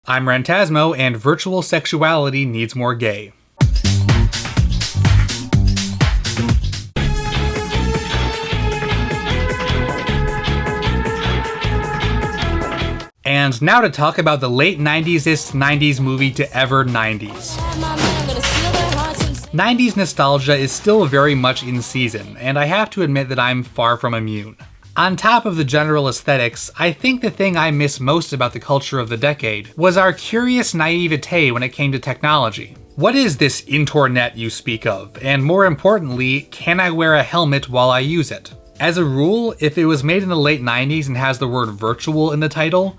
I'm Rantasmo, and virtual sexuality needs more gay. And now to talk about the late 90s-ist 90s movie to ever 90s. 90s nostalgia is still very much in season, and I have to admit that I'm far from immune. On top of the general aesthetics, I think the thing I miss most about the culture of the decade was our curious naivete when it came to technology. What is this internet you speak of? And more importantly, can I wear a helmet while I use it? As a rule, if it was made in the late 90s and has the word virtual in the title,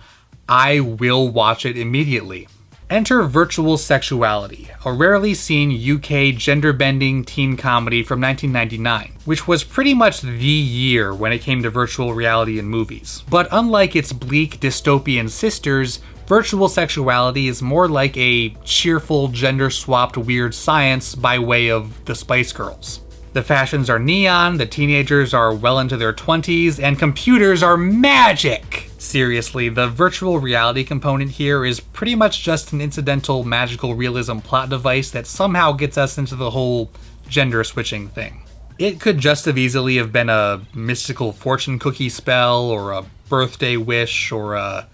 I will watch it immediately. Enter Virtual Sexuality, a rarely seen UK gender-bending teen comedy from 1999, which was pretty much the year when it came to virtual reality in movies. But unlike its bleak dystopian sisters, Virtual Sexuality is more like a cheerful gender-swapped weird science by way of the Spice Girls. The fashions are neon, the teenagers are well into their 20s, and computers are magic! Seriously, the virtual reality component here is pretty much just an incidental magical realism plot device that somehow gets us into the whole gender switching thing. It could just as easily have been a mystical fortune cookie spell, or a birthday wish, or a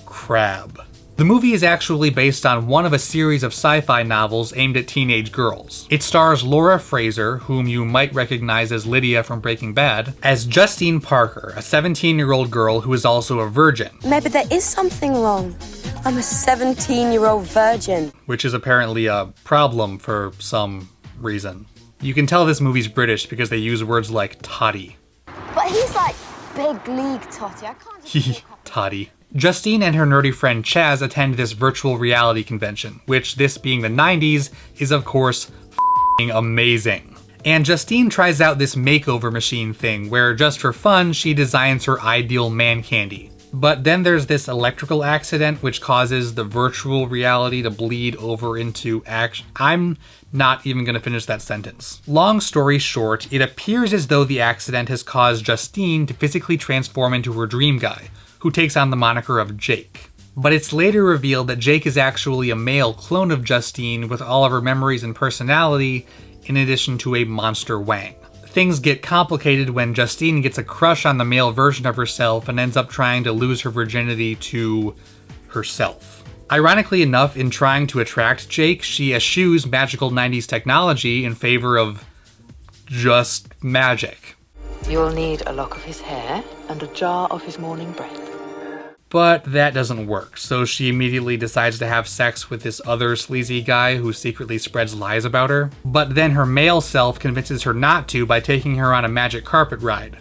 crab. The movie is actually based on one of a series of sci-fi novels aimed at teenage girls. It stars Laura Fraser, whom you might recognize as Lydia from Breaking Bad, as Justine Parker, a 17-year-old girl who is also a virgin. Maybe there is something wrong. I'm a 17-year-old virgin. Which is apparently a problem for some reason. You can tell this movie's British because they use words like toddy. But he's like big league totty. I can't just toddy. Justine and her nerdy friend Chaz attend this virtual reality convention, which, this being the 90s, is of course f***ing amazing. And Justine tries out this makeover machine thing, where just for fun, she designs her ideal man candy. But then there's this electrical accident which causes the virtual reality to bleed over into action. I'm not even gonna finish that sentence. Long story short, it appears as though the accident has caused Justine to physically transform into her dream guy, who takes on the moniker of Jake. But it's later revealed that Jake is actually a male clone of Justine with all of her memories and personality, in addition to a monster wang. Things get complicated when Justine gets a crush on the male version of herself and ends up trying to lose her virginity to herself. Ironically enough, in trying to attract Jake, she eschews magical 90s technology in favor of just magic. You'll need a lock of his hair and a jar of his morning bread. But that doesn't work, so she immediately decides to have sex with this other sleazy guy who secretly spreads lies about her. But then her male self convinces her not to by taking her on a magic carpet ride.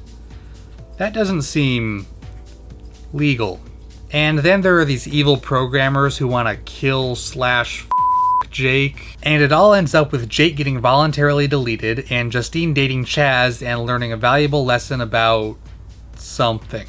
That doesn't seem legal. And then there are these evil programmers who want to kill / Jake, and it all ends up with Jake getting voluntarily deleted and Justine dating Chaz and learning a valuable lesson about something.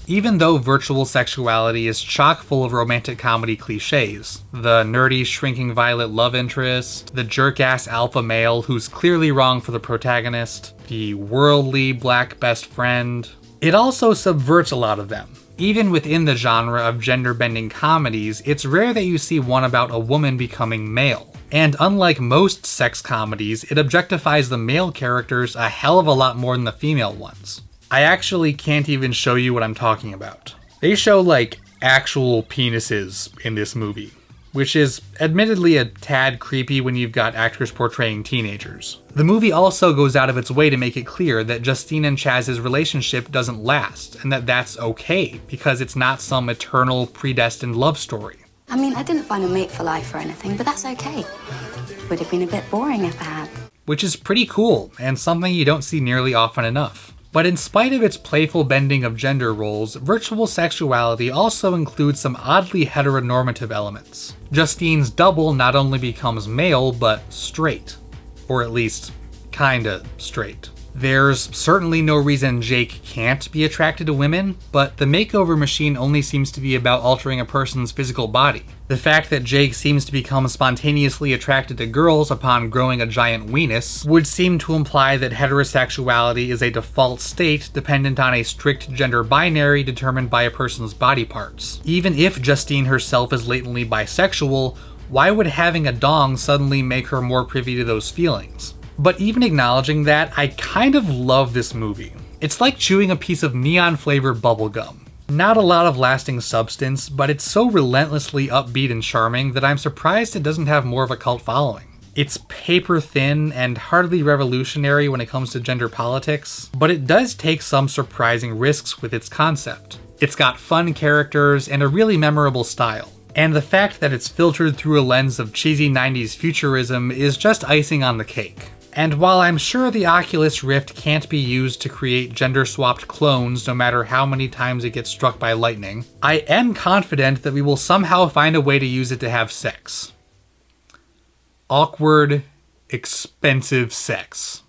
Even though Virtual Sexuality is chock full of romantic comedy cliches, the nerdy shrinking violet love interest, the jerk-ass alpha male who's clearly wrong for the protagonist, the worldly black best friend, it also subverts a lot of them. Even within the genre of gender-bending comedies, it's rare that you see one about a woman becoming male. And unlike most sex comedies, it objectifies the male characters a hell of a lot more than the female ones. I actually can't even show you what I'm talking about. They show, like, actual penises in this movie, which is admittedly a tad creepy when you've got actors portraying teenagers. The movie also goes out of its way to make it clear that Justine and Chaz's relationship doesn't last, and that that's okay, because it's not some eternal, predestined love story. I mean, I didn't find a mate for life or anything, but that's okay. Would have been a bit boring if I had. Which is pretty cool, and something you don't see nearly often enough. But in spite of its playful bending of gender roles, Virtual Sexuality also includes some oddly heteronormative elements. Justine's double not only becomes male, but straight. Or at least, kinda straight. There's certainly no reason Jake can't be attracted to women, but the makeover machine only seems to be about altering a person's physical body. The fact that Jake seems to become spontaneously attracted to girls upon growing a giant weenus would seem to imply that heterosexuality is a default state dependent on a strict gender binary determined by a person's body parts. Even if Justine herself is latently bisexual, why would having a dong suddenly make her more privy to those feelings? But even acknowledging that, I kind of love this movie. It's like chewing a piece of neon-flavored bubblegum. Not a lot of lasting substance, but it's so relentlessly upbeat and charming that I'm surprised it doesn't have more of a cult following. It's paper thin and hardly revolutionary when it comes to gender politics, but it does take some surprising risks with its concept. It's got fun characters and a really memorable style. And the fact that it's filtered through a lens of cheesy 90s futurism is just icing on the cake. And while I'm sure the Oculus Rift can't be used to create gender-swapped clones no matter how many times it gets struck by lightning, I am confident that we will somehow find a way to use it to have sex. Awkward, expensive sex.